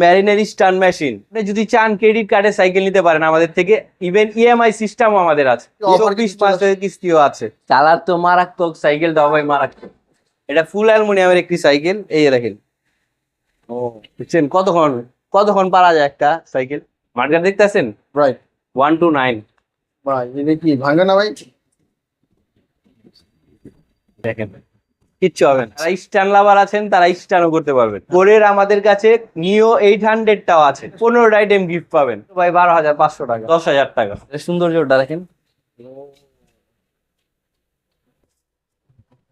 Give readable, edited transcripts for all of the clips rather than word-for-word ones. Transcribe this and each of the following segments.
ম্যারিনের স্টান machine. আপনি যদি চান ক্রেডিট কার্ডে সাইকেল নিতে পারেন আমাদের থেকে, ইভেন ইএমআই সিস্টেমও আমাদের আছে, 24 মাসের কিস্তিও আছে। কালার তো মারাত্মক, সাইকেলটা ভাই মারাত্মক। এটা ফুল অ্যালুমিনিয়ামের একটি সাইকেল। এই দেখেন, ও বুঝছেন কতক্ষণ পারা যায় একটা সাইকেল। মার্কেট দেখতেছেন, রাইট 1 to 9 ভাই, এটা কি ভাঙে না ভাই? দেখেন কিচ্ছু হবে না। যারা স্টান লাভার আছেন তারা স্টানও করতে পারবেন। কোরের আমাদের কাছে নিও 800টাও আছে। 15টা আইটেম গিফট পাবেন ভাই, 12,500 টাকা, 10,000 টাকা। সৌন্দর্যটা দেখেন,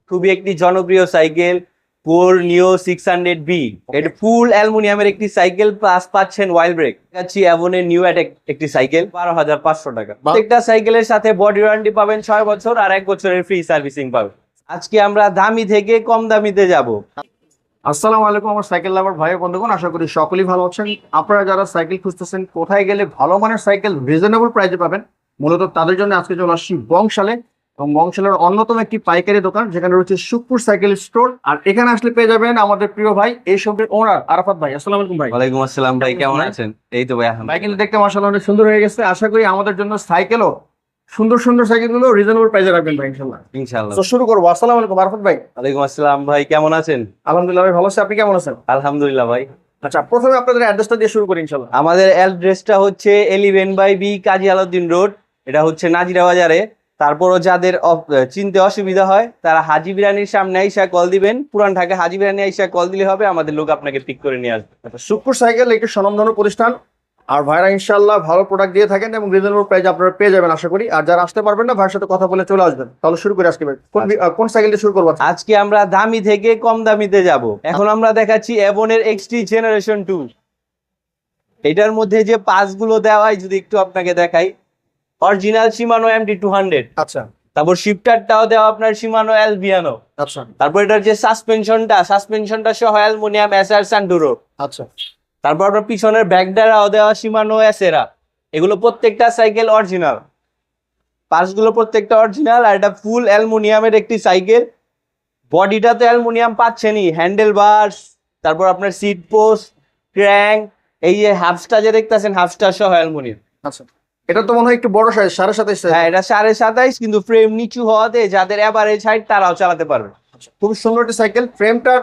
খুবই একটি জনপ্রিয় সাইকেল কোর নিও 600B। এটা ফুল অ্যালুমিনিয়ামের একটি সাইকেল, প্লাস পাচ্ছেন ওয়াইল ব্রেক। দেখাচ্ছি অ্যাভনের নিউ অ্যাটেক একটি সাইকেল, 12,500 টাকা। প্রত্যেকটা সাইকেলের সাথে বডি ওয়ারেন্টি পাবেন 6 বছর আর 1 বছরের ফ্রি সার্ভিসিং পাবেন। আজকে আমরা দামি থেকে কম দামিতে যাব। আসসালামু আলাইকুম আমার সাইকেল লাভার ভাই বন্ধুগণ, আশা করি সকলেই ভালো আছেন। আপনারা যারা সাইকেল খুঁজতেছেন কোথায় গেলে ভালো মানের সাইকেল রিজনেবল প্রাইসে পাবেন, মূলত তাদের জন্য আজকে চলে আসছি বংশালে। এবং বংশালের অন্যতম একটি পাইকারি দোকান, যেখানে রয়েছে সুখপুর সাইকেল স্টোর। আর এখানে আসলে পেয়ে যাবেন আমাদের প্রিয় ভাই, এই শপের ওনার আরাফাত ভাই। আসসালামু আলাইকুম ভাই। ওয়ালাইকুম আসসালাম ভাই, কেমন আছেন? এই তো ভাই, ভাই কিন্তু দেখতে মাশাআল্লাহ অনেক সুন্দর হয়ে গেছে। আশা করি আমাদের জন্য সাইকেলও সুন্দর সুন্দর সাইকেল গুলো রিজনেবল প্রাইসে রাখবেন ভাই ইনশাআল্লাহ। ইনশাআল্লাহ। তো শুরু করবো। আসসালামু আলাইকুম আরাফাত ভাই। ওয়ালাইকুম আসসালাম ভাই, কেমন আছেন? আলহামদুলিল্লাহ ভাই ভালো আছি, আপনি কেমন আছেন? আলহামদুলিল্লাহ ভাই। আচ্ছা, প্রথমে আপনাদের অ্যাড্রেসটা দিয়ে শুরু করি ইনশাআল্লাহ। আমাদের অ্যাড্রেসটা হচ্ছে 11/B কাজী আলাউদ্দিন রোড, এটা হচ্ছে নাজিরা বাজারে। তারপরও যাদের চিনতে অসুবিধা হয় তারা হাজি বিরিয়ানির সামনে আইসা কল দিবেন। পুরান ঢাকা হাজি বিরিয়ানি আইসা কল দিলে হবে, আমাদের লোক আপনাকে পিক করে নিয়ে আসবে। সুখপুর সাইকেল একটি স্বনামধন্য প্রতিষ্ঠান, আর ভাইরা ইনশাআল্লাহ ভালো প্রোডাক্ট দিয়ে থাকেন এবং রিজনেবল প্রাইস আপনারা পেয়ে যাবেন আশা করি। আর যারা আসতে পারবেন না, ভাইয়ের সাথে কথা বলে চলে আসবেন। তাহলে শুরু করে আজকে ভাই কোন সাইকেল দিয়ে শুরু করবো? আজকে আমরা দামি থেকে কম দামিতে যাব। এখন আমরা দেখাচ্ছি অ্যাভনের এক্সটি জেনারেশন 2। এটার মধ্যে যে পাসগুলো দেওয়া হয় যদি একটু আপনাকে দেখাই, অরিজিনাল শিমানো MT200। আচ্ছা, তারপর শিফটারটাও দেওয়া আপনার শিমানো এলবিয়ানো। আচ্ছা, তারপর এটার যে সাসপেনশনটা সহ অ্যালুমিনিয়াম এসআর সান্ডুরো। আচ্ছা, তারপর আপনার পিছনের ব্যাগডারাও দেওয়া শিমানো এসেরা। এগুলো প্রত্যেকটা সাইকেল অরিজিনাল, পার্টসগুলো প্রত্যেকটা অরিজিনাল। আর এটা ফুল অ্যালুমিনিয়ামের একটি সাইকেল। বডিটাতে অ্যালুমিনিয়াম পাচ্ছেনই, হ্যান্ডেল বার্স, তারপর আপনার সিট পোস্ট, ক্র্যাঙ্ক, এই যে হাফস্টা যে দেখতেছেন, হাফস্টা সহ অ্যালুমিনিয়াম। আচ্ছা। এটা তো মনে হয় একটু বড় সাইজ, 27.5। হ্যাঁ, এটা 27.5, কিন্তু ফ্রেম নিচু হওয়াতে যাদের এভারেজ হাইট তারাও চালাতে পারবে। খুব সুন্দর একটা সাইকেল। ফ্রেমটার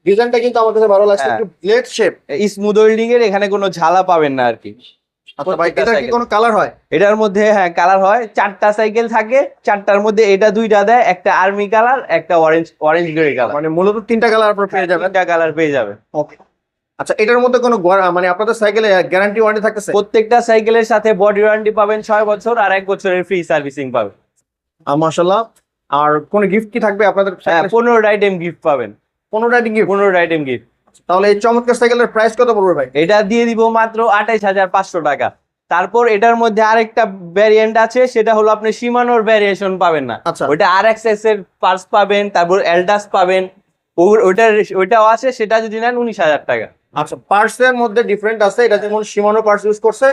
ডিজাইনটা কিন্তু আমার কাছে ভালো লাগছে, একটু ব্লেড শেপ, স্মুথ ওয়েল্ডিং এর, এখানে কোনো ঝালা পাবেন না আর কি। আচ্ছা ভাই, এটা কি কোনো কালার হয়? এটার মধ্যে হ্যাঁ কালার হয়, 4টা সাইকেল থাকে। 4টার মধ্যে এটা 2টা দেয়, একটা আর্মি কালার, একটা অরেঞ্জ গ্রে কালার। মানে মূলত 3টা কালার আপনারা পেয়ে যাবেন। 3টা কালার পেয়ে যাবেন। ওকে। আচ্ছা, এটার মধ্যে কোনো মানে আপনাদের সাইকেলে গ্যারান্টি ওয়ারেন্টি থাকতেছে? প্রত্যেকটা সাইকেলের সাথে বডি ওয়ারেন্টি পাবেন 6 বছর আর 1 বছরের ফ্রি সার্ভিসিং পাবেন। মাশাআল্লাহ। আর কোন গিফট কি থাকবে আপনাদের? হ্যাঁ, 15টা আইটেম গিফট পাবেন। 15টা গিফট? 15টা আইটেম গিফট। তাহলে এই চমৎকার সাইকেলের প্রাইস কত পড়বে ভাই? এটা দিয়ে দিব মাত্র 28,500 টাকা। তারপর এটার মধ্যে আরেকটা ভ্যারিয়েন্ট আছে, সেটা হলো আপনি শিমানোর ভ্যারিয়েশন পাবেন না। আচ্ছা। ওইটা RXS এর পার্টস পাবেন, তারপর এলডাস পাবেন, ওইটাও আছে। সেটা যদি নেন 19,000 টাকা। আচ্ছা, পার্টস এর মধ্যে ডিফারেন্ট আছে। এটা যেমন শিমানো পার্টস ইউজ করছে,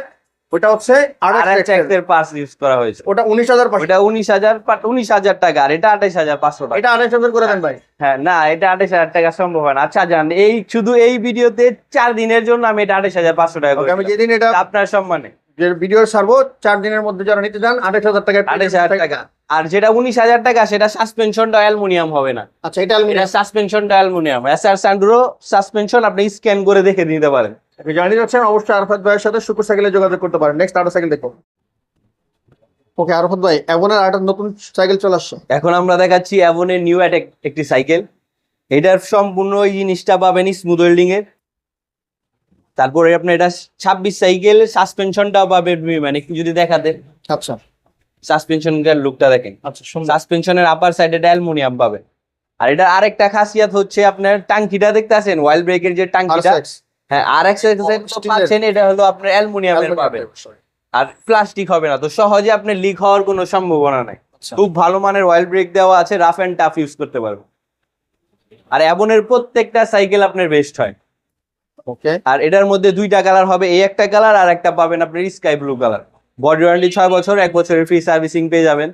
ওটা হচ্ছে RXS এর পার্টস ইউজ করা হয়েছে। ওটা 19,500। ওটা 19,000 টাকা, আর এটা 28,500 টাকা। এটা 28,000 করে দেন ভাই। হ্যাঁ, না, এটা 28,000 টাকা সম্ভব হয় না। আচ্ছা জান, শুধু এই ভিডিওতে 4 দিনের জন্য আমি এটা 28,500 টাকা করে আমি যেদিন এটা আপনার সম্মানে যে ভিডিও ছাড়বো 4 দিনের মধ্যে যারা নিতে চান 28,000 টাকা। 28,000 টাকা। আর যেটা 19,000 টাকা, সেটা সাসপেনশনটা অ্যালুমিনিয়াম হবে না। আচ্ছা, এটা অ্যালুমিনিয়াম। সাসপেনশনটা অ্যালুমিনিয়াম, এসআর সান্ডুরো সাসপেনশন। আপনি স্ক্যান করে দেখে নিতে পারেন। জানিয়ে যাচ্ছেন, অবশ্যই আরাফাত ভাইয়ের সাথে সুপার সাইকেলে যোগাযোগ করতে পারেন। নেক্সট আরো সাইকেল দেখো। ওকে আরাফাত ভাই, অ্যাভনের আরেকটা নতুন সাইকেল চলে আসছে। এখন আমরা দেখাচ্ছি অ্যাভনের নিউ অ্যাটেক একটি সাইকেল। এটার সম্পূর্ণ এই জিনিসটা পাবেন স্মুথ ওয়েল্ডিং এর। তারপরে আপনি এটা 26 সাইকেল, সাসপেনশনটাও পাবেন। মানে একটু যদি দেখাতে, আচ্ছা, সাসপেনশনের লুকটা দেখেন। আচ্ছা, সুন্দর। সাসপেনশনের আপার সাইডে অ্যালুমিনিয়াম পাবে। আর এটা আরেকটা খাসিয়াত হচ্ছে, আপনার টাঙ্কিটা দেখতেছেন, ওয়াইল ব্রেকের যে টাঙ্কিটা, RXS। হ্যাঁ RXS পাচ্ছেন। এটা হলো আপনার অ্যালুমিনিয়ামের পাবেন, আর প্লাস্টিক হবে না, তো সহজে আপনি লিক হওয়ার কোনো সম্ভাবনা নাই। খুব ভালো মানের অয়েল ব্রেক দেওয়া আছে, রাফ এন্ড টাফ ইউজ করতে পারবেন। আর অ্যাভনের প্রত্যেকটা সাইকেল আপনার বেস্ট হয়। ওকে। আর এটার মধ্যে 2টা কালার হবে, এই একটা কালার, আর একটা পাবেন আপনার sky blue colour. Body warranty 6 বছর, 1 বছরের ফ্রি সার্ভিসিং পেয়ে যাবেন।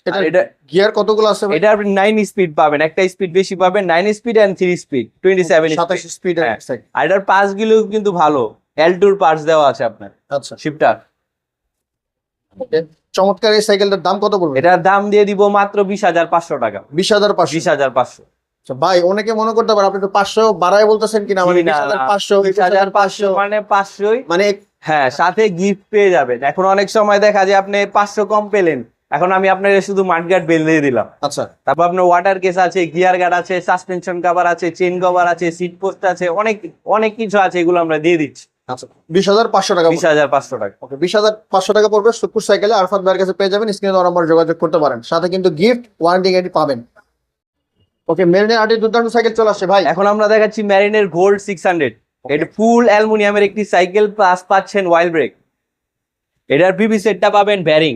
এটা এটা গিয়ার কতগুলো আছে ভাই? এটা আপনি 9 স্পিড পাবেন, একটা স্পিড বেশি পাবেন, 9 স্পিড এন্ড 3 স্পিড 27 27 স্পিড হ্যাঁ। আর এটার পার্টস গুলো কিন্তু ভালো, L2 পার্টস দেওয়া আছে আপনার আচ্ছা শিফটার। ওকে চমৎকার। এই সাইকেলটার দাম কত পড়বে? এটার দাম দিয়ে দিব মাত্র 20,500 টাকা। 20,500। 20,500। আচ্ছা ভাই অনেকে মনে করতে পারে আপনি তো 500 বাড়ায় বলতেছেন কিনা, মানে 20,500 20,500 মানে 500ই, মানে হ্যাঁ সাথে গিফট পেয়ে যাবেন। এখন অনেক সময় দেখা যায় আপনি 500 কম পেলেন, এখন আমি আপনাকে শুধু মাডগার্ড বেল দিয়ে দিলাম। আচ্ছা তারপর আপনার ওয়াটার কেস আছে, গিয়ার গার্ড আছে, সাসপেনশন কভার আছে, চেইন কভার আছে, সিট পোস্ট আছে, অনেক অনেক কিছু আছে, এগুলো আমরা দিয়ে দিচ্ছি। আচ্ছা 20,500 টাকা। 20,500 টাকা। ওকে 20,500 টাকা পড়বে সুকুর সাইকেলে। আরফাত ভাইয়ের কাছে পেয়ে যাবেন, স্ক্রিনে দেওয়া নম্বরে যোগাযোগ করতে পারেন, সাথে কিন্তু গিফট ওয়ারেন্টি গ্যারান্টি পাবেন। ওকে মেরিনের আটি দুর্দান্ত সাইকেল চলে আসছে ভাই। এখন আমরা দেখাচ্ছি মেরিনের গোল্ড 600। এটা ফুল অ্যালুমিনিয়ামের একটি সাইকেল, প্লাস পাচ্ছেন ওয়াইল ব্রেক। এটার পিভি সেটটা পাবেন ব্যারিং।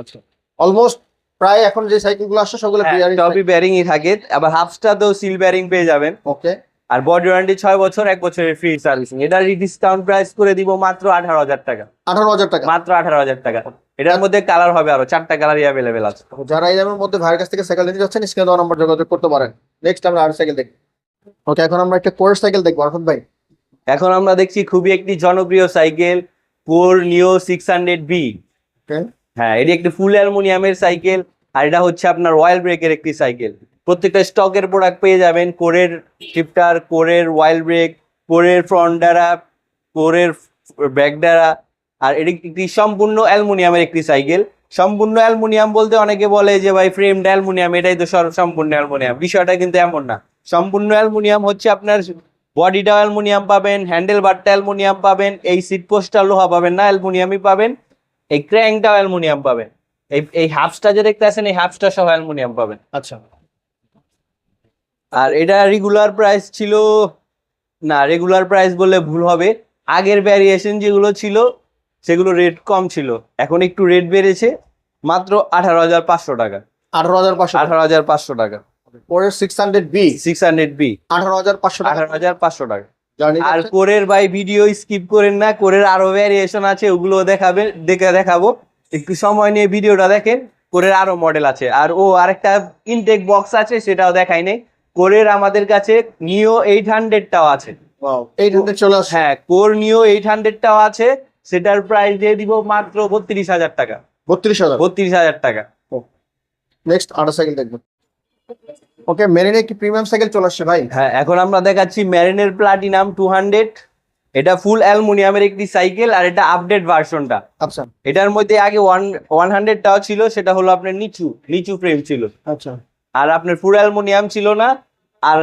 আচ্ছা অলমোস্ট প্রায় এখন যে সাইকেলগুলো আসছে সবগুলো টপি ব্যারিংই থাকে, আবার হাফস্টাতেও সিল ব্যারিং পেয়ে যাবেন। ওকে আর বডি ওয়ারেন্টি 6 বছর, 1 বছরের ফ্রি সার্ভিসিং। এটার ডিসকাউন্ট প্রাইস করে দিব মাত্র 18,000 টাকা। 18,000 টাকা মাত্র 18,000 টাকা। এটার মধ্যে কালার হবে, আরো 4টা কালারই অ্যাভেলেবেল আছে। যারা এই দামের মধ্যে ভাইয়ের কাছ থেকে সাইকেল নিতে যাচ্ছেন স্ক্রিনে দেওয়া নম্বর যোগাযোগ করতে পারেন। নেক্সট আমরা আর সাইকেল দেখব। ওকে এখন আমরা একটা কোর সাইকেল দেখবো আরফাত ভাই। এখন আমরা দেখছি খুবই একটি জনপ্রিয় সাইকেল, কোর নিও 600B। ওকে হ্যাঁ, এটি একটি ফুল অ্যালুমিনিয়ামের সাইকেল, আর এটা হচ্ছে আপনার ওয়াইল ব্রেকের একটি সাইকেল। প্রত্যেকটা স্টকের প্রোডাক্ট পেয়ে যাবেন, কোরের শিফটার, কোরের ওয়াইল ব্রেক, কোরের ফ্রন্ট ডারা, কোরের ব্যাক ডারা। আর এটি একটি সম্পূর্ণ অ্যালুমিনিয়ামের একটি সাইকেল। সম্পূর্ণ অ্যালুমিনিয়াম বলতে অনেকে বলে যে ভাই ফ্রেমটা অ্যালুমিনিয়াম, এটাই তো সম্পূর্ণ অ্যালুমিনিয়াম। বিষয়টা কিন্তু এমন না। সম্পূর্ণ অ্যালুমিনিয়াম হচ্ছে আপনার বডিটা অ্যালুমিনিয়াম পাবেন, হ্যান্ডেল বারটা অ্যালুমিনিয়াম পাবেন, এই সিট পোস্টটা লোহা পাবেন না, অ্যালুমিনিয়ামই পাবেন, এই ক্র্যাঙ্কটাও অ্যালুমিনিয়াম পাবেন, এই হাফসটা যে দেখতে আছেন এই হাফসটা সহ অ্যালুমিনিয়াম পাবেন। আচ্ছা আর এটা রেগুলার প্রাইস ছিল না, রেগুলার প্রাইস বললে ভুল হবে, আগের ভ্যারিয়েশন যেগুলো ছিল সেগুলো রেট কম ছিল, এখন একটু রেট বেড়েছে, মাত্র 18,500 টাকা। 18,500 18,500 টাকা। কোরের 600B 600B 18,500 টাকা। 18,500 টাকা। জার্নি আর কোরের ভাই ভিডিও স্কিপ করেন না, কোরের আরো ভ্যারিয়েশন আছে, ওগুলো দেখাবো, একটু সময় নিয়ে ভিডিওটা দেখেন। কোরের আরো মডেল আছে, আর আরেকটা ইনটেক বক্স আছে, সেটাও দেখাই নেই। কোরের আমাদের কাছে নিও 800টাও আছে। ওয়াও 800 চলে আসছে। হ্যাঁ, কোর নিও 800টাও আছে, সেটার প্রাইস দিয়ে দিব মাত্র 32,000 টাকা। 32,000। 32,000 টাকা। নেক্সট আর সাইকেল দেখবো। ওকে মেরিনে কি প্রিমিয়াম সাইকেল চলে আসছে ভাই। হ্যাঁ, এখন আমরা দেখাচ্ছি মেরিনের প্লাটিনাম 200। এটা ফুল অ্যালুমিনিয়ামের একটি সাইকেল, আর এটা আপডেট ভার্সনটা। আচ্ছা এটার মধ্যে আগে 100টাও ছিল, সেটা হলো আপনার নিচু ফ্রেম ছিল, আচ্ছা আর আপনার ফুল অ্যালুমিনিয়াম ছিল না, আর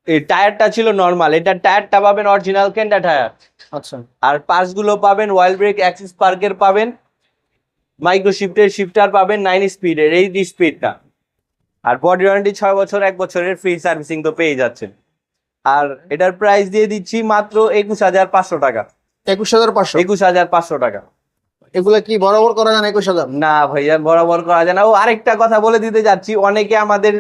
এই টায়ারটা ছিল নর্মাল। এটা টায়ারটা পাবেন অরিজিনাল কেন্ডা টায়ার, আচ্ছা আর পার্টস গুলো পাবেন ওয়াইল ব্রেক, অ্যাক্সিস পার্কের পাবেন, মাইক্রো শিফটার পাবেন 9 স্পিডের, এই স্পিডটা। আর বডি ওয়ারেন্টি 6 বছর, 1 বছরের ফ্রি সার্ভিসিং তো পেয়ে যাচ্ছেন। আর এটার প্রাইস দিয়ে দিচ্ছি মাত্র 21,500 টাকা। 21,500। 21,500 টাকা। এগুলা কি বরাবর করা যায় না 21,000? না ভাইয়া, বরাবর করা যায় না। আরেকটা কথা বলে দিতে যাচ্ছি, অনেকে আমাদের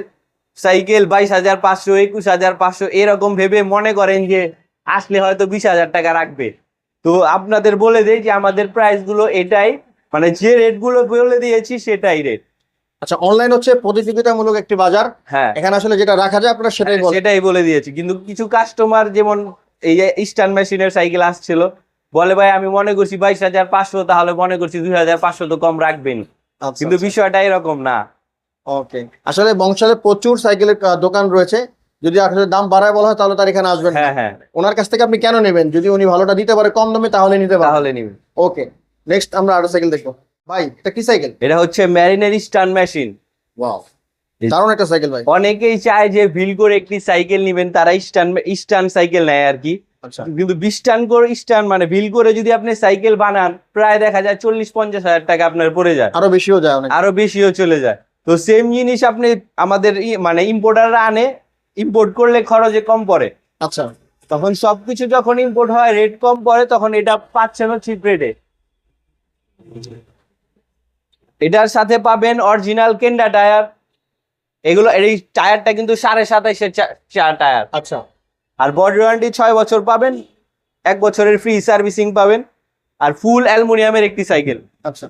সাইকেল 22,500, 21,500 এরকম ভেবে মনে করেন যে আসলে হয়তো 20,000 টাকা রাখবে। তো আপনাদের বলে দেই যে আমাদের প্রাইস গুলো এটাই, মানে যে রেট গুলো বলে দিয়েছি সেটাই রেট। আচ্ছা অনলাইন হচ্ছে প্রতিযোগিতামূলক একটি বাজার, হ্যাঁ এখানে আসলে যেটা রাখা যায় আপনারা সেটাই বলেন। সেটাই বলে দিয়েছি, কিন্তু কিছু কাস্টমার যেমন এই ইস্টার্ন মেশিনের সাইকেল আসছিল, বলে ভাই আমি মনে করছি 22,500, তাহলে মনে করছি 2,500 তো কম রাখবেন, কিন্তু বিষয়টা এরকম না। ওকে আসলে বংশালে প্রচুর সাইকেলের দোকান রয়েছে, যদি আসলে দাম বাড়ায় বলা হয় তাহলে তার এখানে আসবেন না। হ্যাঁ হ্যাঁ, ওনার কাছ থেকে আপনি কেন নেবেন? যদি উনি ভালোটা দিতে পারে কম দামে তাহলে নিতে পারেন। তাহলে নিবেন। ওকে নেক্সট আমরা আরো সাইকেল দেখবো। ভাই এটা কি সাইকেল? এটা হচ্ছে মেরিনের ইস্টার্ন মেশিন। ওয়াও দারুণ একটা সাইকেল ভাই। অনেকেই চায় যে ভিল করে একটি সাইকেল নিবেন, তারা ইস্টার্ন সাইকেল নেয় আর কি। আচ্ছা কিন্তু ইস্টার্ন মানে ভিল করে যদি আপনি সাইকেল বানান, প্রায় দেখা যায় 40-50 হাজার টাকা আপনার পড়ে যায়, আরো বেশিও যায় অনেক। আরো বেশিও চলে যায়। তো সেম জিনিস আপনি আমাদের মানে ইম্পোর্টাররা আনে, ইম্পোর্ট করলে খরচে কম পড়ে, আচ্ছা তখন সবকিছু যখন ইম্পোর্ট হয় রেট কম পড়ে, তখন এটা পাচ্ছেন চিপ রেটে। এটার সাথে পাবেন অরিজিনাল কেন্ডা টায়ার। এগুলো এই টায়ারটা কিন্তু 27.5 টায়ার। আচ্ছা আর বডি ওয়ারেন্টি 6 বছর পাবেন, 1 বছরের ফ্রি সার্ভিসিং পাবেন, আর ফুল অ্যালুমিনিয়ামের একটি সাইকেল। আচ্ছা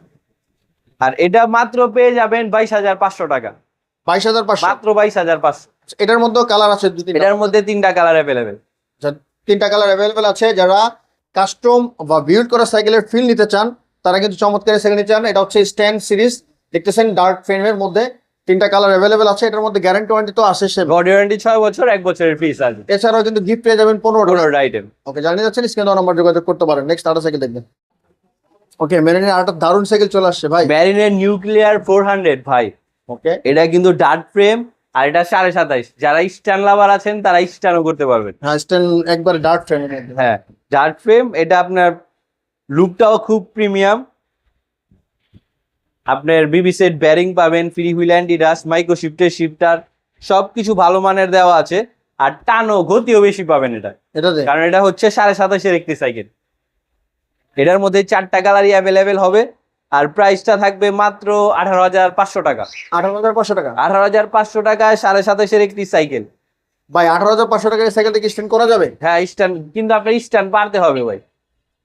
আর এটা মাত্র পেয়ে যাবেন 22,500 টাকা, 22,500। মাত্র 22,500। এটার মধ্যেও কালার আছে দুই তিনটা। এটার মধ্যে 3টা কালার অ্যাভেলেবেল। তিনটা কালার অ্যাভেলেবেল আছে। যারা কাস্টম বা বিল্ড করা সাইকেলের ফিল নিতে চান তারা কিন্তু চমৎকার সাইকেল নিতে চান। এটা হচ্ছে স্ট্যান্ড সিরিজ, দেখতেছেন ডার্ক ফ্রেমের মধ্যে 3টা কালার অ্যাভেলেবেল আছে। এটার মধ্যে গ্যারান্টি ওয়ারেন্টি তো আছে সে, বডি ওয়ারেন্টি 6 বছর, 1 বছরের ফ্রি সার্ভিস। এছাড়াও কিন্তু গিফট পেয়ে যাবেন 15টা আইটেম। ওকে, জানিয়ে যাচ্ছেন স্ক্রিনে দেওয়া নাম্বার যোগাযোগ করতে পারেন। নেক্সট আরেকটা সাইকেল দেখবেন। ওকে, মেরিনের আরেকটা দারুণ সাইকেল চলে আসছে ভাই। ম্যারিনের নিউক্লিয়ার 400 ভাই। ওকে, এটা কিন্তু ডার্ট ফ্রেম, আর এটা 27.5। যারা স্ট্যান্ড লাভার আছেন তারা স্ট্যান্ডও করতে পারবেন। হ্যাঁ স্ট্যান্ড একবার ডার্ক ফ্রেমের মধ্যে। হ্যাঁ, ডার্ট ফ্রেম। এটা আপনার লুকটাও খুব প্রিমিয়াম। আপনার বিবি সেট ব্যারিং পাবেন, free wheel anti dust, micro shifter সবকিছু ভালো মানের দেওয়া আছে। আর টানো গতিও বেশি পাবেন এটাতে, কারণ এটা হচ্ছে 27.5-এর একটি সাইকেল। এটার মধ্যে 4টা কালারই অ্যাভেলেবেল হবে। আর প্রাইসটা থাকবে মাত্র 18,500 টাকা। 18,500 টাকা 18,500 টাকায় 27.5-এর একটি সাইকেল। ভাই। 18,500 টাকার এই সাইকেল থেকে স্ট্যান্ড করা যাবে? হ্যাঁ স্ট্যান্ড, কিন্তু আপনার স্ট্যান্ড পারতে হবে ভাই।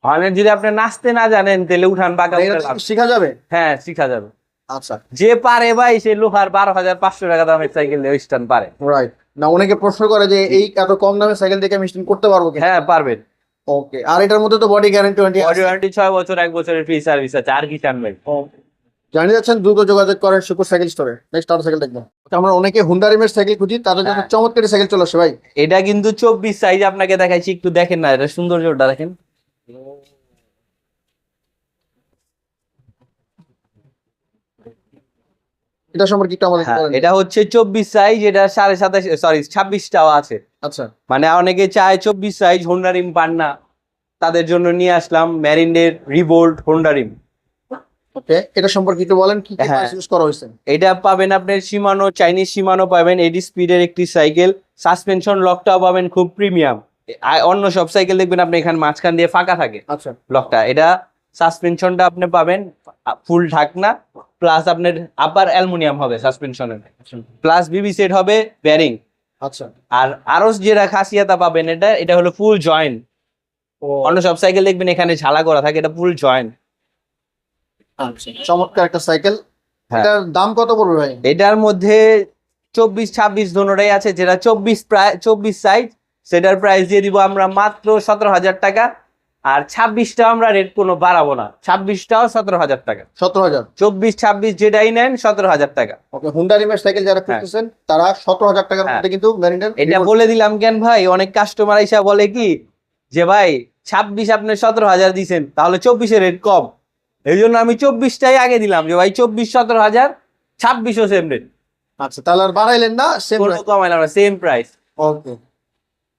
অনেক যদি আপনি নাচতে না জানেন তাহলে উঠান বাঁকা উঠে লাভ। শেখা যাবে? হ্যাঁ শিখা যাবে। আচ্ছা, যে পারে ভাই সে লোহার 12,500 টাকা দামের সাইকেল দিয়ে স্ট্যান্ড পারে। রাইট। না অনেকে প্রশ্ন করে যে এই এত কম দামে সাইকেল থেকে আমি স্ট্যান্ড করতে পারবো কিনা? হ্যাঁ পারবেন। ওকে, আর এটার মধ্যে তো বডি গ্যারান্টি বডি ওয়ারেন্টি 6 বছর, 1 বছরের ফ্রি সার্ভিস আছে। আর কি চান ভাই? জানিয়ে যাচ্ছেন, দ্রুত যোগাযোগ করেন শুকুর সাইকেল স্টোরে। নেক্সট আরো সাইকেল দেখবো। আমরা অনেকে হুন্ডা রিমের সাইকেল খুঁজি, তাদের জন্য হ্যাঁ। চমৎকার সাইকেল চলে আসে ভাই। এটা কিন্তু 24 সাইজ আপনাকে দেখাইছি, একটু দেখেন না, এটা সৌন্দর্যটা দেখেন। এটা সম্পর্কে একটু আমাদের হ্যাঁ বলেন। এটা হচ্ছে 24 সাইজ, এটা 27.5 সরি 26টাও আছে। আচ্ছা, মানে অনেকে চায় 24 সাইজ হোন্ডা রিম পান না, তাদের জন্য নিয়ে আসলাম ম্যারিনের রিভোল্ট হোন্ডা রিম। ওকে, এটা সম্পর্কে একটু বলেন কি কি হ্যাঁ। পার্টস ইউজ করা হয়েছে। এটা পাবেন আপনার শিমানো, চাইনিজ শিমানো পাবেন, 80 স্পিডের একটি সাইকেল। সাসপেনশন লকটাও পাবেন খুব প্রিমিয়াম। অন্য সব সাইকেল দেখবেন আপনি এখানে মাঝখান দিয়ে ফাঁকা থাকে আচ্ছা, লকটা, এটা সাসপেনশনটা আপনি পাবেন ফুল ঢাকনা, প্লাস আপনার আপার অ্যালুমিনিয়াম হবে সাসপেনশনের, প্লাস বিবি সেট হবে ব্যারিং। আচ্ছা। আর আরো যেটা খাসিয়াতা পাবেন এটা হলো ফুল জয়েন্ট। অন্য সব সাইকেল দেখবেন এখানে ঝালা করা থাকে, এটা ফুল জয়েন্ট। আচ্ছা, চমৎকার একটা সাইকেল। হ্যাঁ। এটার দাম কত পড়বে ভাই? এটার মধ্যে 24-26 দোনোটাই আছে। যেটা 24 সাইজ সেটার প্রাইস দিয়ে দিব আমরা মাত্র 17,000 টাকা। আর 26টাও আমরা রেট কোনো বাড়াবো না, 26টাও 17,000 টাকা। 17,000। 24-26 যেটাই নেন 17,000 টাকা। ওকে, হুন্ডা রিমের সাইকেল যারা খুঁজতেছেন তারা 17,000 টাকার হ্যাঁ। মধ্যে কিন্তু মেরিনের এটা বলে দিলাম কেন ভাই, অনেক কাস্টমার এসে বলে কি যে ভাই 26 আপনি 17,000 দিচ্ছেন, তাহলে 24-এর রেট কম। এই জন্য আমি 24টাই আগে দিলাম যে ভাই 24 17,000, 26ও সেম রেট। আচ্ছা, তাহলে আর বাড়াইলেন না, সেম। কোনো কমাইলাম না, সেম প্রাইস। ওকে,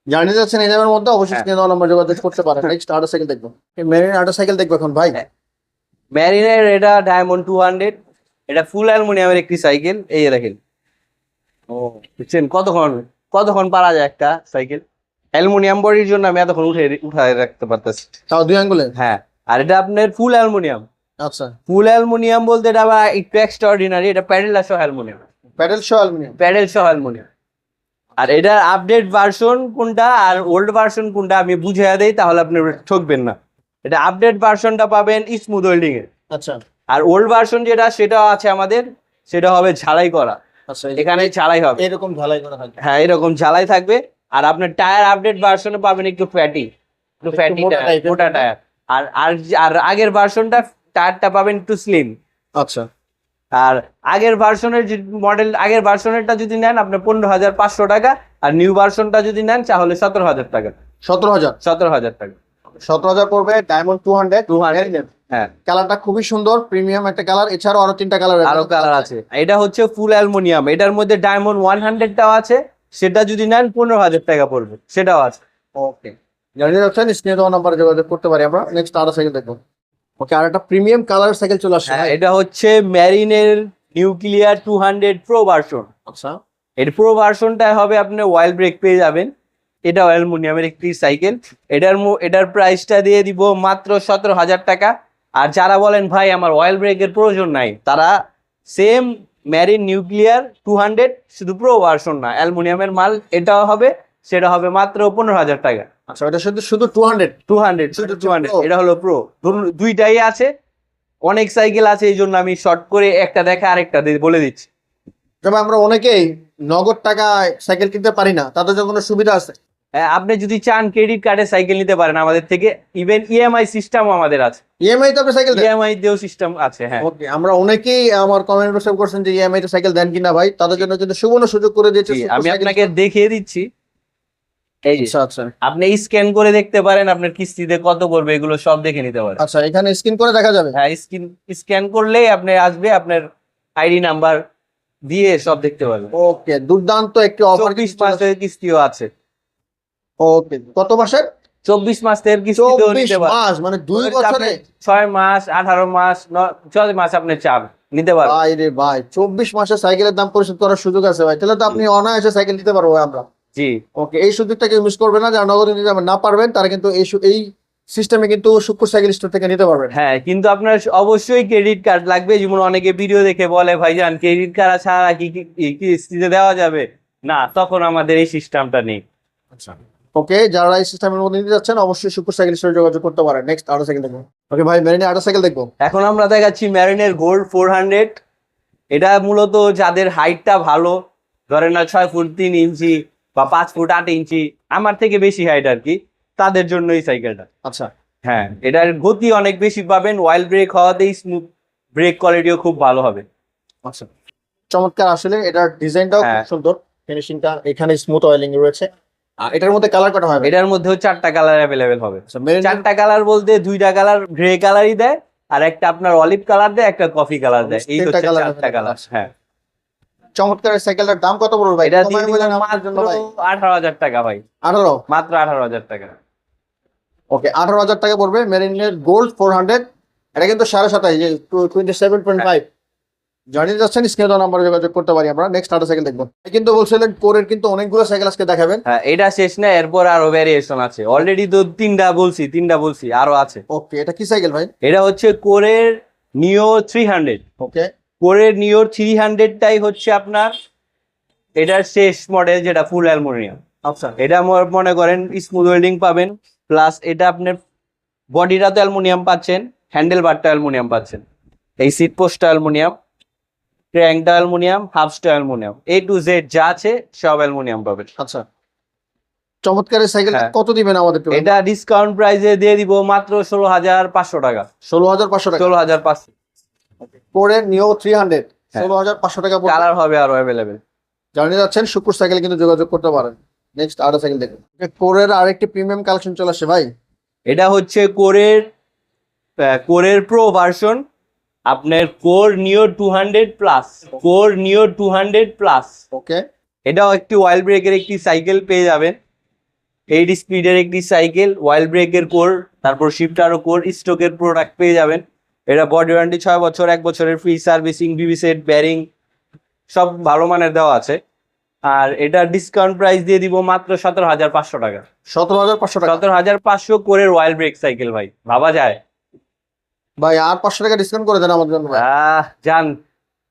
জানিয়ে যাচ্ছেন এই দামের মধ্যে অবশ্যই হ্যাঁ। স্ক্রিনে দেওয়া নাম্বার যোগাযোগ করতে পারেন। নেক্সট আরো সাইকেল দেখবো। মেরিনের আরো সাইকেল দেখবো এখন ভাই। হ্যাঁ। ম্যারিনের এটা ডায়মন্ড 200, এটা ফুল অ্যালুমিনিয়ামের একটি সাইকেল। এই যে দেখেন, ও, বুঝছেন কতক্ষণ পারা যায় একটা সাইকেল। অ্যালুমিনিয়াম বডির জন্য আমি এতক্ষণ উঠায় রাখতে পারতেছি। তাও 2 আঙ্গুলে। হ্যাঁ, আর এটা আপনার ফুল অ্যালুমিনিয়াম। আচ্ছা, ফুল অ্যালুমিনিয়াম বলতে এটা আবার একটু এক্সট্রাঅর্ডিনারি, এটা প্যাডেল সহ অ্যালুমিনিয়াম। প্যাডেল সহ অ্যালুমিনিয়াম। প্যাডেল সহ অ্যালুমিনিয়াম। আর এটার আপডেট ভার্সন কোনটা আর ওল্ড ভার্সন কোনটা আমি বুঝিয়ে দেই, তাহলে আপনি ঠকবেন না। এটা আপডেট ভার্সনটা পাবেন স্মুথ ওয়েল্ডিং এর। আচ্ছা, আর ওল্ড ভার্সন যেটা সেটা আছে আমাদের, সেটা হবে ঝালাই করা। আচ্ছা, এখানে ঝালাই হবে। এরকম ঢালাই করা থাকে। হ্যাঁ এরকম ঝালাই থাকবে। আর আপনার টায়ার আপডেট ভার্সনে পাবেন একটু ফ্যাটি, একটু ফ্যাটি মোটা type এর। মোটা টায়ার। আর আর আর আগের ভার্সনটা টায়ারটা পাবেন একটু স্লিম। আচ্ছা, আর আগের ভার্সনের মডেল, আগের ভার্সনেরটা যদি নেন আপনার 15,500 টাকা, আর নিউ ভার্সনটা যদি নেন তাহলে 17,000 টাকা। 17,000। 17,000 টাকা। 17,000 পড়বে ডায়মন্ড 200। 200। হ্যাঁ, কালারটা খুবই সুন্দর, প্রিমিয়াম একটা কালার। এছাড়াও আরো 3টা কালার আরো কালার আছে। এটা হচ্ছে ফুল অ্যালুমিনিয়াম, এটার মধ্যে ডায়মন্ড 100টাও আছে। সেটা যদি নেন 15,000 টাকা পড়বে, সেটাও আছে। ওকে, জানিয়ে যাচ্ছেন স্ক্রিনে দেওয়া নাম্বারে যোগাযোগ করতে পারি আমরা। নেক্সট আরো সাইকেল দেখবো। ওকে, আর একটা প্রিমিয়াম কালার সাইকেল চলে আসছে হ্যাঁ, ভাই। এটা হচ্ছে ম্যারিনের নিউক্লিয়ার 200 প্রো ভার্সন। আচ্ছা, এর প্রো ভার্সনটা হবে আপনি ওয়াইল ব্রেক পেয়ে যাবেন। এটাও অ্যালুমিনিয়ামের একটি সাইকেল। এটার প্রাইসটা দিয়ে দিব মাত্র 17,000 টাকা। আর যারা বলেন ভাই আমার অয়েল ব্রেকের প্রয়োজন নাই, তারা সেম ম্যারিন নিউক্লিয়ার 200 শুধু প্রো ভার্সন না, অ্যালুমিনিয়ামের মাল, এটাও হবে, সেটা হবে মাত্র 15,000 টাকা। আচ্ছা, এটা শুধু শুধু 200। 200 শুধু 200, এটা হলো প্রো। দুইটাই আছে। অনেক সাইকেল আছে, এই জন্য আমি শর্ট করে একটা দেখে আরেকটা বলে দিচ্ছি। তবে আমরা অনেকেই নগদ টাকায় সাইকেল কিনতে পারি না, তাদের জন্য কোনো সুবিধা আছে? হ্যাঁ, আপনি যদি চান ক্রেডিট কার্ডে সাইকেল নিতে পারেন আমাদের থেকে, ইভেন ইএমআই সিস্টেমও আমাদের আছে। ইএমআই তো আপনি সাইকেল দেন? ইএমআই দিয়েও সিস্টেম আছে, হ্যাঁ। ওকে, আমরা অনেকেই আমার কমেন্ট বক্সে করছেন যে ইএমআই তে সাইকেল দেন কিনা ভাই, তাদের জন্য কিন্তু সুবর্ণ সুযোগ করে দিয়েছে জি, সুপার আমি সাইকেল আপনাকে স্টোর। দেখিয়ে দিচ্ছি। এই যে আচ্ছা আচ্ছা আপনি স্ক্যান করে দেখতে পারেন আপনার কিস্তিতে কত পড়বে, এগুলো সব দেখে নিতে পারেন। আচ্ছা, এখানে স্ক্রিন করে দেখা যাবে? হ্যাঁ, স্ক্যান করলেই আপনি আসবে, আপনার আইডি নাম্বার দিয়ে সব দেখতে পারবেন। ওকে, দুর্দান্ত একটি অফার। 24 মাসের কিস্তিও আছে। ওকে, কত মাসের? 24 মাসের কিস্তিতেও 24 নিতে পারেন। মাস মানে 2 বছরে? 6 মাস, 18 মাস, 6 মাস আপনি চান নিতে পারেন। ভাই রে ভাই, 24 মাসের সাইকেলের দাম পরিশোধ করার সুযোগ আছে ভাই, তাহলে তো আপনি অনায়াসে সাইকেল নিতে পারবো ভাই আমরা। জি, ওকে, এই সুযোগটাকে মিস করবেন না, যারা নগদে নিতে না পারবেন তারা কিন্তু এই সিস্টেমে কিন্তু শুক্র সাইকেল স্টোর থেকে নিতে পারবেন। হ্যাঁ, কিন্তু আপনার অবশ্যই ক্রেডিট কার্ড লাগবে। যেমন অনেকে ভিডিও দেখে বলে ভাইজান ক্রেডিট কার্ড ছাড়া কি কিস্তিতে দেওয়া যাবে না, তখন আমাদের এই সিস্টেমটা নেই। আচ্ছা, ওকে, যারা এই সিস্টেমের মধ্যে নিতে যাচ্ছেন অবশ্যই শুক্র সাইকেল স্টোরে যোগাযোগ করতে পারেন। নেক্সট আরো সাইকেল দেখবো। ওকে ভাই, মেরিনে আরো সাইকেল দেখবো। এখন আমরা দেখাচ্ছি ম্যারিনের গোল্ড 400। এটা মূলত যাদের হাইটটা ভালো, ধরেন না 6 ফুট 3 ইঞ্চি বা 5 ফুট 8 ইঞ্চি, আমার থেকে বেশি হাইট আর কি, তাদের জন্য এই সাইকেলটা। আচ্ছা হ্যাঁ, এটার গতি অনেক বেশি পাবেন, ওয়াইল ব্রেক হওয়াতেই স্মুথ, ব্রেক কোয়ালিটিও খুব ভালো হবে। আচ্ছা, চমৎকার, আসলে এটার ডিজাইনটাও খুব হ্যাঁ। সুন্দর, ফিনিশিংটা এখানে স্মুথ অয়েলিং রয়েছে। আর এটার মধ্যে কালার কটা হবে? এটার মধ্যেও 4টা কালার অ্যাভেলেবেল হবে। আচ্ছা, মেরিন 4টা কালার বলতে 2টা কালার গ্রে কালারই দেয়, আর একটা আপনার অলিভ কালার দেয়, একটা কফি কালার দেয়। এই 3টা হচ্ছে কালার 4টা কালার। হ্যাঁ, চমৎকার। এই সাইকেলটার দাম কত পড়বে ভাই? এটা কমায় দিয়ে বলেন দিলাম আমার জন্য ভাই। 18,000 টাকা ভাই, 18? মাত্র 18,000 টাকা। ওকে, 18,000 টাকা পড়বে মেরিনের গোল্ড 400। এটা কিন্তু 27.5, যে 27.5। জানিয়ে যাচ্ছেন, স্ক্রিনে দেওয়া নাম্বারে যোগাযোগ করতে পারি আমরা। নেক্সট আরো সাইকেল দেখবো। কিন্তু বলছিলেন কোরের কিন্তু অনেকগুলো সাইকেল আজকে দেখাবেন। হ্যাঁ, এটা শেষ না, এরপর আরো ভ্যারিয়েশন আছে। অলরেডি তো 3টা বলছি, আরো আছে। ওকে, এটা কি সাইকেল ভাই? এটা হচ্ছে কোরের নিও 300। ওকে, কোরের নিও 300টাই হচ্ছে আপনার এটার শেষ মডেল, যেটা ফুল অ্যালুমিনিয়াম। আচ্ছা এটা মনে করেন স্মুথ ওয়েল্ডিং পাবেন, প্লাস এটা আপনার বডিটা তো অ্যালুমিনিয়াম পাচ্ছেন, হ্যান্ডেল বারটা অ্যালুমিনিয়াম পাচ্ছেন, এই সিট পোস্টটা অ্যালুমিনিয়াম, ক্র্যাঙ্কটা অ্যালুমিনিয়াম, হাফসটা অ্যালুমিনিয়াম, A to Z যা আছে সব অ্যালুমিনিয়াম পাবেন। আচ্ছা, চমৎকার। এই সাইকেল হ্যাঁ। কত দিবেন আমাদের? এটা ডিসকাউন্ট প্রাইসে দিয়ে দিব মাত্র 16,500 টাকা। 16,500 টাকা। 16,500। কোরের নিও 300 হ্যাঁ। 16,500 টাকা পড়বে। কালার হবে আরো অ্যাভেলেবেল। জানিয়ে যাচ্ছেন, শুক্র সাইকেল কিন্তু যোগাযোগ করতে পারেন। নেক্সট আরো সাইকেল দেখুন। কোরের আরেকটি প্রিমিয়াম কালেকশন চলে আসে ভাই। এটা হচ্ছে কোরের প্রো ভার্সন, আপনার কোর নিও 200 প্লাস, কোর নিও 200 প্লাস। ওকে, এটাও একটি ওয়াইল ব্রেকের একটি সাইকেল পেয়ে যাবেন, 8 স্পিডের একটি সাইকেল, ওয়াইল ব্রেকের কোর, তারপর শিফটারও কোর, স্টকের প্রোডাক্ট পেয়ে যাবেন। এটা বডি ওয়ারেন্টি 6 বছর, 1 বছরের ফ্রি সার্ভিসিং, বিবি সেট, ব্যারিং সব ভালো মানের দেওয়া আছে। আর এটা ডিসকাউন্ট প্রাইস দিয়ে দিব মাত্র 17,500 টাকা। 17,500 টাকা 17,500 কোরের ওয়াইল ব্রেক সাইকেল ভাই, ভাবা যায়? ভাই, আর 500 টাকা ডিসকাউন্ট করে দেন আমাদের জন্য ভাই। যান,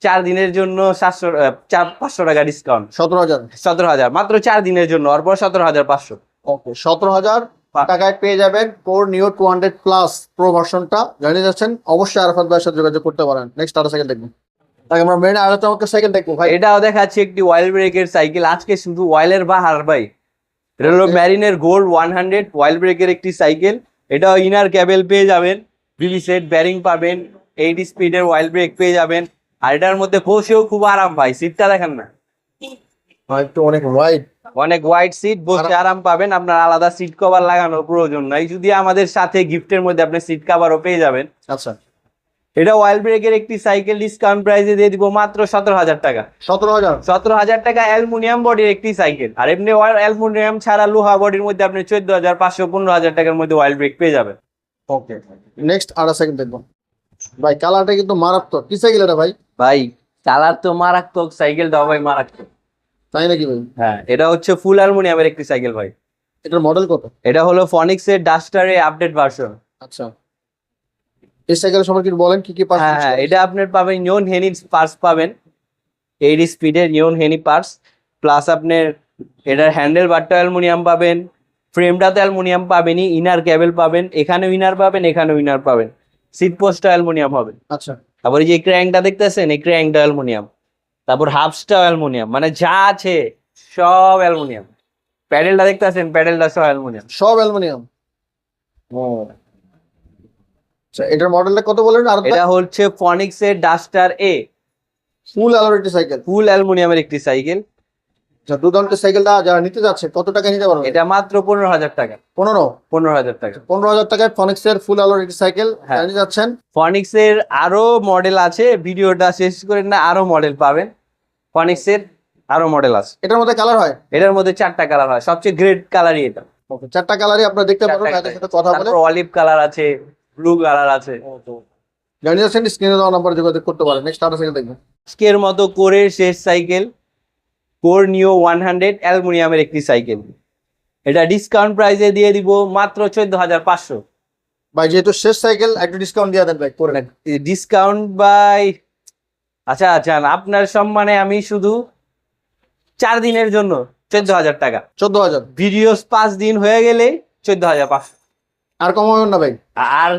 4 দিনের জন্য 500 টাকা ডিসকাউন্ট। 17,000। 17,000 মাত্র 4 দিনের জন্য, অর্পর 17,500। ওকে, 17,000 টাকায় পেয়ে যাবেন কোর নিও 200 প্লাস প্রো ভার্সনটা। জানিয়ে যাচ্ছেন, অবশ্যই আরাফাত ভাইয়ের সাথে যোগাযোগ করতে পারেন। নেক্সট আরো সাইকেল দেখবো। তাই আমরা মেরিনে আরো চমৎকার সাইকেল দেখবো ভাই। এটাও দেখাচ্ছি একটি ওয়াইল ব্রেকের সাইকেল, আজকে শুধু ওয়াইলের বাহার ভাই। এটা হলো Okay. ম্যারিনের গোল্ড 100 ওয়াইল ব্রেকের একটি সাইকেল। এটাও ইনার ক্যাবেল পেয়ে যাবেন, বিবি সেট, ব্যারিং পাবেন, 8 স্পিডের ওয়াইল ব্রেক পেয়ে যাবেন। আর এটার মধ্যে বসেও খুব আরাম ভাই, সিটটা দেখেন না, ভাই একটু অনেক ওয়াইড। অনেক ওয়াইড সিট, বসে আরাম পাবেন। আপনার আলাদা সিট কভার লাগানোর প্রয়োজন নাই, যদি আমাদের সাথে গিফটের মধ্যে আপনি সিট কভারও পেয়ে যাবেন। আচ্ছা, এটা ওয়াইল ব্রেকের একটি সাইকেল, ডিসকাউন্ট প্রাইসে দিয়ে দিব মাত্র 17,000 টাকা। 17,000। 17,000 টাকা অ্যালুমিনিয়াম বডির একটি সাইকেল। আর এমনি অ্যালুমিনিয়াম ছাড়া লোহা বডির মধ্যে আপনি 14,500 15,000 টাকার মধ্যে ওয়াইল ব্রেক পেয়ে যাবেন। ওকে, নেক্সট আরো সাইকেল দেখবো ভাই। কালারটা কিন্তু মারাত্মক। কি সাইকেল এটা ভাই? ভাই কালার তো মারাত্মক, সাইকেলটাও ভাই মারাত্মক। তাই নাকি ভাই? হ্যাঁ, এটা হচ্ছে ফুল অ্যালুমিনিয়ামের একটি সাইকেল ভাই। এটার মডেল কত? এটা হলো ফনিক্সের ডাস্টারের আপডেট ভার্সন। আচ্ছা, এই সাইকেলের সম্পর্কে একটু বলেন, কি কি পার্টস? হ্যাঁ, এটা আপনার পাবেন নিয়ন হেনি পার্স পাবেন, 8 স্পিডের নিয়ন হেনি পার্স, প্লাস আপনার এটার হ্যান্ডেল বারটা অ্যালুমিনিয়াম পাবেন, ফ্রেমটাতে অ্যালুমিনিয়াম পাবেনই, ইনার ক্যাবেল পাবেন, এখানেও ইনার পাবেন, এখানেও ইনার পাবেন। সিট পোস্টটা অ্যালুমিনিয়াম হবে। আচ্ছা, তারপর এই যে ক্র্যাঙ্কটা দেখতেছেন, এই ক্র্যাঙ্কটা অ্যালুমিনিয়াম। তারপর হাফসটা অ্যালুমিনিয়াম, মানে যা আছে সব অ্যালুমিনিয়াম। প্যাডেলটা দেখতেছেন, প্যাডেলটা সব অ্যালুমিনিয়াম। সব অ্যালুমিনিয়াম। ও আচ্ছা, এটার মডেলটা কত বলেন? আর এটা হচ্ছে ফনিক্স এর ডাস্টার এ, ফুল অ্যালোরিটি সাইকেল। ফুল অ্যালুমিনিয়ামের একটি সাইকেল। আচ্ছা, দুর্দান্ত সাইকেলটা যারা নিতে যাচ্ছে কত টাকা নিতে পারবে? এটা মাত্র 15,000 টাকা। 15,000 টাকা। 15,000 টাকায় ফনিক্সের ফুল অ্যালোরিটি সাইকেল হ্যাঁ। নিতে যাচ্ছেন। ফনিক্স এর আরো মডেল আছে, ভিডিওটা শেষ করেন না, আরো মডেল পাবেন। ফনিক্স এর আরো মডেল আছে। এটার মধ্যে কালার হয়? এটার মধ্যে 4টা কালার হয়, সবচেয়ে গ্রেট কালারই এটা। ওকে, 4টা কালারই আপনারা দেখতে পারবেন, তাদের সাথে কথা বলে। তারপর অলিভ কালার আছে, ব্লু কালার আছে। জানিয়ে যাচ্ছেন, স্ক্রিনে দেওয়া নাম্বার যোগাযোগ করতে পারেন। নেক্সট আরো সাইকেল দেখবেন। আজকের মতো কোরের শেষ সাইকেল, কোর নিও 100 অ্যালুমিনিয়ামের একটি সাইকেল। এটা ডিসকাউন্ট প্রাইসে দিয়ে দিব মাত্র 14,500। ভাই যেহেতু শেষ সাইকেল, একটু ডিসকাউন্ট দিয়ে দেন ভাই, করে নেন। ডিসকাউন্ট বাই, আচ্ছা আচ্ছা, আপনার সম্মানে আমি শুধু 4 দিনের জন্য 14,000 টাকা। 14,000। ভিডিও 5 দিন হয়ে গেলে 14,500। আর কমাবেন না ভাই? আর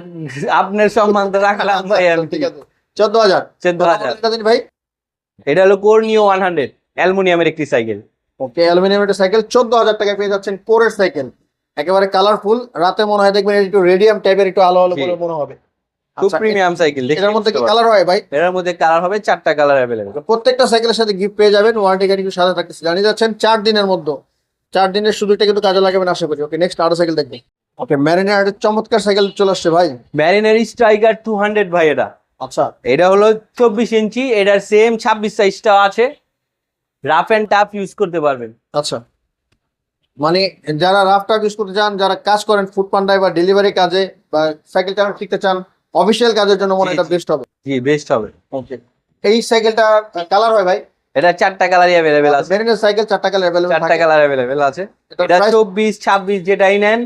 আপনার সম্মান তো রাখলাম ভাই। ঠিক আছে, 14,000। 14,000 এটা দিন ভাই। এটা হলো কোর নিও 100 অ্যালুমিনিয়ামের একটি সাইকেল। ওকে, অ্যালুমিনিয়াম একটা সাইকেল 14,000 টাকায় পেয়ে যাচ্ছেন। কোরের সাইকেল, একেবারে কালারফুল। রাতে মনে হয় দেখবেন একটু রেডিয়াম টাইপের, একটু আলো আলো করে মনে হবে। খুব আচ্ছা, প্রিমিয়াম সাইকেল। এটার মধ্যে কি কালার হয় ভাই? এর মধ্যে কালার হবে 4টা কালার अवेलेबल। প্রত্যেকটা সাইকেলের সাথে গিফট পেয়ে যাবেন, ওয়ারেন্টি গ্যারান্টি সাথে থাকতেছে। জানিয়ে যাচ্ছেন 4 দিনের মধ্যে। 4 দিনের সুযোগটা কিন্তু কাজে লাগাবেন আশা করি। ওকে, নেক্সট আরো সাইকেল দেখবেন। ওকে, ম্যারিনার একটা চমৎকার সাইকেল চলে আসছে ভাই। ম্যারিনার স্ট্রাইকার 200 ভাই। এটা আচ্ছা, এটা হলো 24 ইঞ্চি, এটার সেম 26 সাইজটাও আছে। রাফ এন্ড টাফ ইউজ করতে পারবেন। আচ্ছা, মানে যারা রাফ টাফ ইউজ করতে চান, যারা কাজ করেন ফুড পান্ডায় বা ডেলিভারি কাজে, বা সাইকেল চালানো শিখতে চান, অফিসিয়াল কাজের জন্য মনে হয় এটা বেস্ট হবে। জি, বেস্ট হবে। ওকে, এই সাইকেলটা কালার হয় ভাই? এটা 4টা কালারই अवेलेबल আছে। ম্যারিনার সাইকেল 4টা কালার अवेलेबल 4টা থাকে। কালার अवेलेबल আছে। এটার এটা প্রাইস 24 26 যেটাই নেন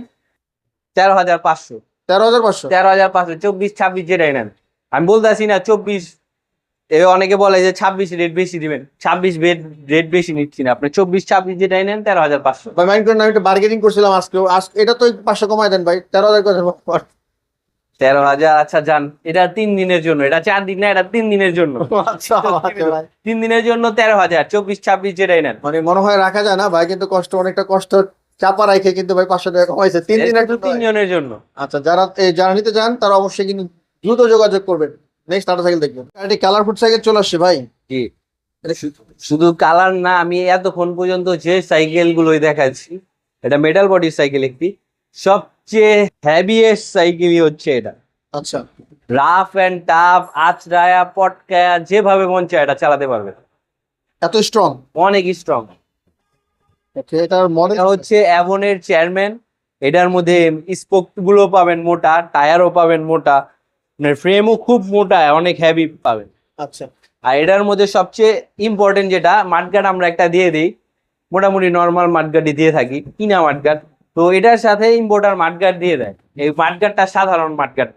13,500। 13,500। 13,500, 24 26 যেটাই নেন। আমি বলতেছি না 24, অনেকে বলে যে 26 রেট বেশি দিবেন। 26 রেট বেশি নিচ্ছি না, আপনি 24 26 যেটাই নেন 13,500। ভাই মাইন্ড করেন, আমি একটু বার্গেনিং করছিলাম আজকেও। এটা তো 500 কমায় দেন ভাই, 13,000 করে দেন। 13,000 আচ্ছা যান। এটা 3 দিনের জন্য, এটা 4 দিন না, এটা 3 দিনের জন্য। আচ্ছা ভাই, 3 দিনের জন্য 13,000, 24 26 যেটাই নেন। মানে মনে হয় রাখা যায় না ভাই, কিন্তু অনেকটা কষ্ট চাপা রাখে কিন্তু ভাই 500 টাকা কমাইছে 3 দিনের জন্য। 3 জনের জন্য। আচ্ছা, যারা নিতে চান তারা অবশ্যই কিন্তু দ্রুত যোগাযোগ করবেন। নেক্সট আরো সাইকেল দেখবেন। এটি কালারফুল সাইকেল চলে আসছে ভাই। জি, শুধু কালার না, আমি এতক্ষণ পর্যন্ত যে সাইকেল গুলোই দেখাচ্ছি, এটা মেটাল বডির সাইকেল একটি। সবচেয়ে হেভিয়েস্ট সাইকেলই হচ্ছে এটা। আচ্ছা, রাফ এন্ড টাফ, আচড়ায়া পটকায়া যেভাবে মন চায় এটা চালাতে পারবে। এত স্ট্রং। অনেক স্ট্রং। ওকে, এটার মডেল এটা হচ্ছে অ্যাভনের চেয়ারম্যান। এটার মধ্যে স্পোক গুলো পাবেন মোটা, টায়ারও পাবেন মোটা, ফ্রেমও খুব মোটা, অনেক হেভি পাবেন। আচ্ছা, আর এটার মধ্যে সবচেয়ে ইম্পর্টেন্ট যেটা, মাঠগার্ড আমরা একটা দিয়ে দিই। মোটামুটি নর্মাল মাঠগার্ডই দিয়ে থাকি, কিনা মাঠগার্ড। তো এটার সাথে ইম্পোর্টার মাঠগার্ড দিয়ে দেয়। এই মাঠগার্ডটা সাধারণ মাঠগার্ড।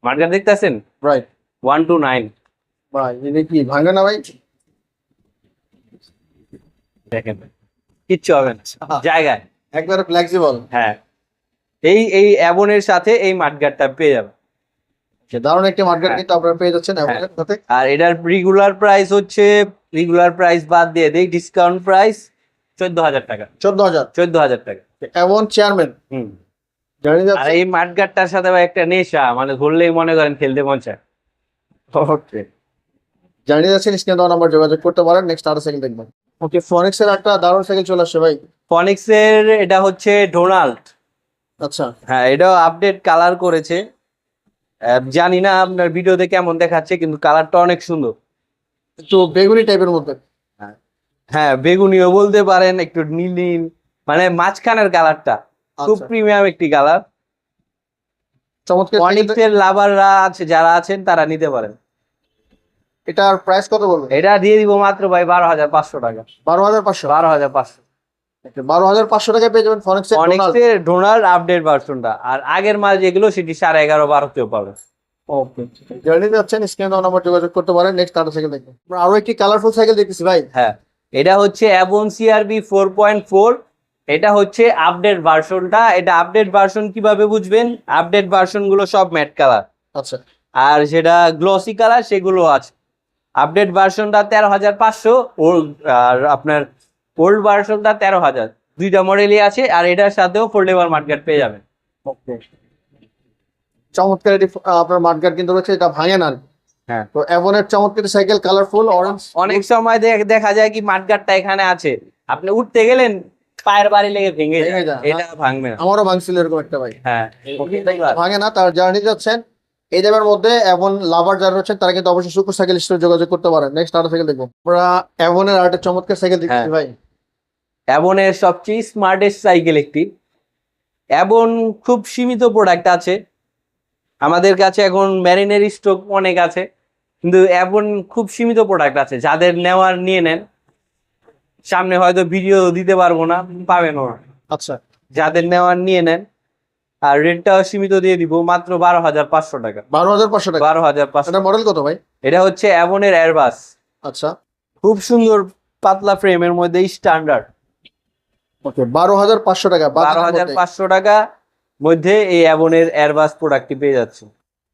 মাঠগার্ড দেখতেছেন, রাইট 1 to 9। ভাই। এটা কি ভাঙে না ভাই? দেখেন, কিচ্ছু হবে না জায়গায়। একবারে ফ্লেক্সিবল। হ্যাঁ, এই অ্যাবনের সাথে এই মাঠগার্ডটা পেয়ে যাবেন। দারুণ একটি মার্কেট কিন্তু আপনারা পেয়ে যাচ্ছেন অ্যাভনের সাথে। আর এটার রেগুলার প্রাইস হচ্ছে, রেগুলার প্রাইস বাদ দিয়ে দেই, ডিসকাউন্ট প্রাইস 14,000 টাকা। 14,000। 14,000 টাকা। Avon chairman. হুম। জানিয়ে আর যাচ্ছে। এই মাঠগার্ডটার সাথে ভাই একটা নেশা, মানে ধরলেই মনে করেন খেলতে মন চায়। ওকে, জানিয়ে যাচ্ছেন, স্ক্রিনে দেওয়া নাম্বার যোগাযোগ করতে পারেন। নেক্সট আরো সাইকেল দেখবেন। ওকে, ফনিক্সের একটা দারুণ সাইকেল চলে আসছে ভাই। ফনিক্স এর এটা হচ্ছে ডোনাল্ড। আচ্ছা, হ্যাঁ, এটাও আপডেট কালার করেছে। জানি না আপনার ভিডিওতে কেমন দেখাচ্ছে, কিন্তু কালারটা অনেক সুন্দর। একটু বেগুনি টাইপের মধ্যে। হ্যাঁ, বেগুনিও বলতে পারেন, একটু নীল নীল, মানে মাঝখানের কালারটা খুব আচ্ছা, প্রিমিয়াম একটি কালার। চমৎকার ফনিক্স সাইকেল। এর লাভাররা আছে, যারা আছেন তারা নিতে পারেন। এটার প্রাইস কত বলবেন? এটা দিয়ে দিব মাত্র ভাই 12,500 টাকা। 12,500। 12,500। 12,500 টাকায় পেয়ে যাবেন ফনিক্সের ফনিক্স এর ডোনাল্ড আপডেট ভার্সনটা। আর আগের মাল যেগুলো সেটি 11.5 12তেও পাবে। ওকে, জানিয়ে যাচ্ছেন, স্ক্রিনে দেওয়া নাম্বার যোগাযোগ করতে পারেন। নেক্সট আরো সাইকেল দেখবেন। আমরা আরো একটি কালারফুল সাইকেল দেখতেছি ভাই। হ্যাঁ, এটা হচ্ছে অ্যাবন সিআরবি 4.4। এটা হচ্ছে আপডেট ভার্সনটা। এটা আপডেট ভার্সন কিভাবে বুঝবেন, আপডেট ভার্সন গুলো সব ম্যাট কালার। আচ্ছা আর যেটা গ্লসি কালার সেগুলো আছে। আপডেট ভার্সনটা 13,500, আর আপনার ওল্ড ভার্সনটা 13,000, দুইটা মডেলই আছে। আর এটার সাথেও ফোল্ডেবল মার্কেট পেয়ে যাবেন। ওকে, চমৎকার এটি আপনার মাঠগার্ড কিন্তু রয়েছে, এটা ভাঙে না। হ্যাঁ, তো এভনের চমৎকার সাইকেল, কালারফুল অরেঞ্জ। অনেক সময় দেখা যায় কি মাঠগাটটা এখানে আছে, আপনি উঠতে গেলেন পায়ের বাড়ি লেগে ভেঙে ভেঙে যায়, যায়, এটা ভাঙবে না। আমারও ভাঙছিল এরকম একটা ভাই। হ্যাঁ, ভাঙে না। তার জার্নি যাচ্ছেন এই দামের মধ্যে, এভন লাভার যারা রয়েছেন তারা কিন্তু অবশ্যই সুপার সাইকেল স্টোরে যোগাযোগ করতে পারেন। নেক্সট আরেকটা সাইকেল দেখবো আমরা, এভনের আরেকটা চমৎকার সাইকেল দেখছি হ্যাঁ। ভাই। অ্যাবনের সবচেয়ে স্মার্টেস্ট সাইকেল একটি। অ্যাবন খুব সীমিত প্রোডাক্ট আছে আমাদের কাছে, এখন ম্যারিনের স্টক অনেক আছে, কিন্তু অ্যাবন খুব সীমিত প্রোডাক্ট আছে। যাদের নেওয়ার নিয়ে নেন, সামনে হয়তো ভিডিও দিতে পারবো না, পাবেন না। আচ্ছা, যাদের নেওয়ার নিয়ে নেন, আর রেটটাও সীমিত দিয়ে দিব, মাত্র 12,500 টাকা। 12,500 টাকা। 12,500। এটা মডেল কত ভাই? এটা হচ্ছে অ্যাবনের এয়ারবাস, আচ্ছা, খুব সুন্দর পাতলা ফ্রেমের মধ্যে স্ট্যান্ডার্ড। ওকে, 12,500 টাকা। 12,500 টাকা মধ্যে এই অ্যাবনের এয়ারবাস প্রোডাক্টটি পেয়ে যাচ্ছে।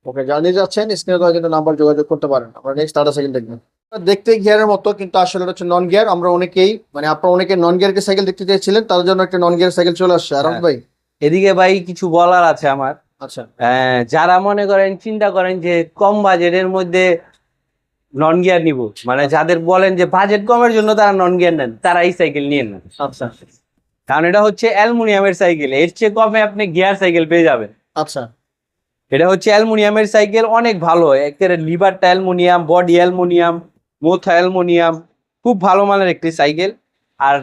ওকে, জার্নি যাচ্ছেন স্ক্রিনে দেওয়া কিন্তু নাম্বার যোগাযোগ করতে পারেন। আমরা নেক্সট আরেকটা সাইকেল দেখবো। দেখতে গিয়ারের মতো কিন্তু আসলে এটা হচ্ছে নন গিয়ার। আমরা অনেকেই মানে আপনারা অনেকে নন গিয়ারকে সাইকেল দেখতে চাইছিলেন, তার জন্য একটা নন গিয়ার সাইকেল চলে আসছে। আরাম হ্যাঁ। ভাই, এদিকে ভাই কিছু বলার আছে আমার। আচ্ছা, যারা মনে করেন চিন্তা করেন যে কম বাজেটের মধ্যে নন গিয়ার নিব, মানে যাদের বলেন যে বাজেট কমের জন্য তারা নন গিয়ার নেন, তারা এই সাইকেল নিয়ে নেন। আচ্ছা, কারণ এটা হচ্ছে অ্যালুমিনিয়ামের সাইকেল, এর চেয়ে কমে আপনি গিয়ার সাইকেল পেয়ে যাবেন। আচ্ছা, এটা হচ্ছে অ্যালুমিনিয়ামের সাইকেল, অনেক ভালো। একেবারে লিভারটা অ্যালুমিনিয়াম, বডি অ্যালুমিনিয়াম, মোথা অ্যালুমিনিয়াম, খুব ভালো মানের একটি সাইকেল। আর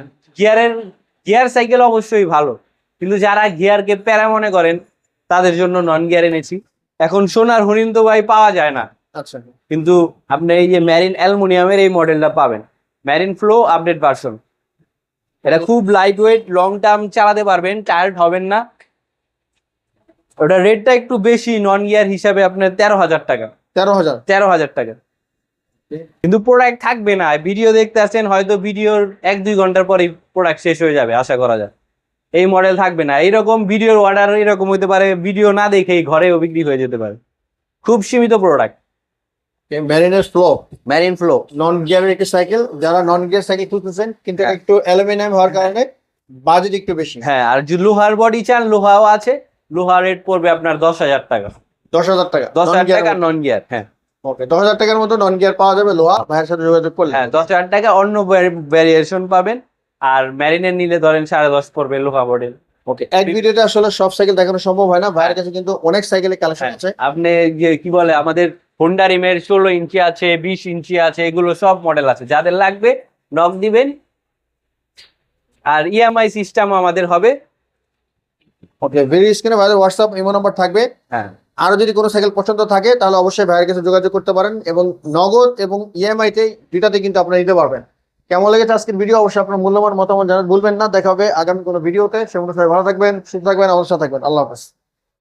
গিয়ার সাইকেল অবশ্যই ভালো, কিন্তু যারা গিয়ারকে প্যারা মনে করেন তাদের জন্য নন গিয়ার এনেছি। এখন সোনার হরিণ তো ভাই পাওয়া যায় না, আচ্ছা, কিন্তু আপনি এই যে ম্যারিন অ্যালুমিনিয়ামের এই মডেলটা পাবেন, ম্যারিন ফ্লো আপডেট ভার্সন। এটা খুব লাইট ওয়েট, লং টার্ম চালাতে পারবেন, টায়ার্ড হবেন না। ওটা রেটটা একটু বেশি, নন গিয়ার হিসাবে আপনার 13,000 টাকা। 13,000। 13,000 টাকা, কিন্তু প্রোডাক্ট থাকবে না। ভিডিও দেখতে আসছেন, হয়তো ভিডিওর 1-2 ঘন্টার পরেই প্রোডাক্ট শেষ হয়ে যাবে, আশা করা যায়। এই মডেল থাকবে না। এইরকম ভিডিওর অর্ডার এরকম হতে পারে, ভিডিও না দেখেই ঘরেও বিক্রি হয়ে যেতে পারে। খুব সীমিত প্রোডাক্ট। ম্যারিনের ফ্লো, ম্যারিন ফ্লো নন গিয়ারের একটি সাইকেল। যারা নন গিয়ার সাইকেল খুঁজতেছেন কিন্তু হ্যাঁ। একটু অ্যালুমিনিয়াম হওয়ার কারণে বাজেট একটু বেশি। হ্যাঁ, আর যে লোহার বডি চান, লোহাও আছে। লোহার রেট পড়বে আপনার 10,000 টাকা। 10,000 টাকা। 10,000 টাকা নন গিয়ার। হ্যাঁ, ওকে, 10,000 টাকার মতো নন গিয়ার পাওয়া যাবে লোহা ভাইয়ের সাথে যোগাযোগ করলে। হ্যাঁ, 10,000 টাকা অন্য ভ্যারিয়েশন পাবেন। আর ম্যারিনের নিলে ধরেন 10.5 পড়বে লোহা মডেল। ওকে, এক ভিডিওতে আসলে সব সাইকেল দেখানো সম্ভব হয় না। ভাইয়ের কাছে কিন্তু অনেক সাইকেলের কালেকশন আছে। আপনি যে কি বলে, আমাদের হোন্ডা রিমের 16 ইঞ্চি আছে, 20 ইঞ্চি আছে, এগুলো সব মডেল আছে। যাদের লাগবে নক দিবেন। আর ইএমআই সিস্টেম আমাদের হবে। ওকে, ভিডিও স্ক্রিনে ভাইয়ের হোয়াটসঅ্যাপ ইমো নাম্বার থাকবে। হ্যাঁ, আরো যদি কোনো সাইকেল পছন্দ থাকে তাহলে অবশ্যই ভাইয়ের কাছে যোগাযোগ করতে পারেন, এবং নগদ এবং ইএমআই তে দুটাতে কিন্তু আপনারা নিতে পারবেন। কেমন লেগেছে আজকের ভিডিও অবশ্যই আপনার মূল্যবান মতামত জানাতে ভুলবেন না। দেখা হবে আগামী কোনো ভিডিওতে। সে মতো সবাই ভালো থাকবেন, সুস্থ থাকবেন, অবশ্যই থাকবেন। আল্লাহ হাফেজ।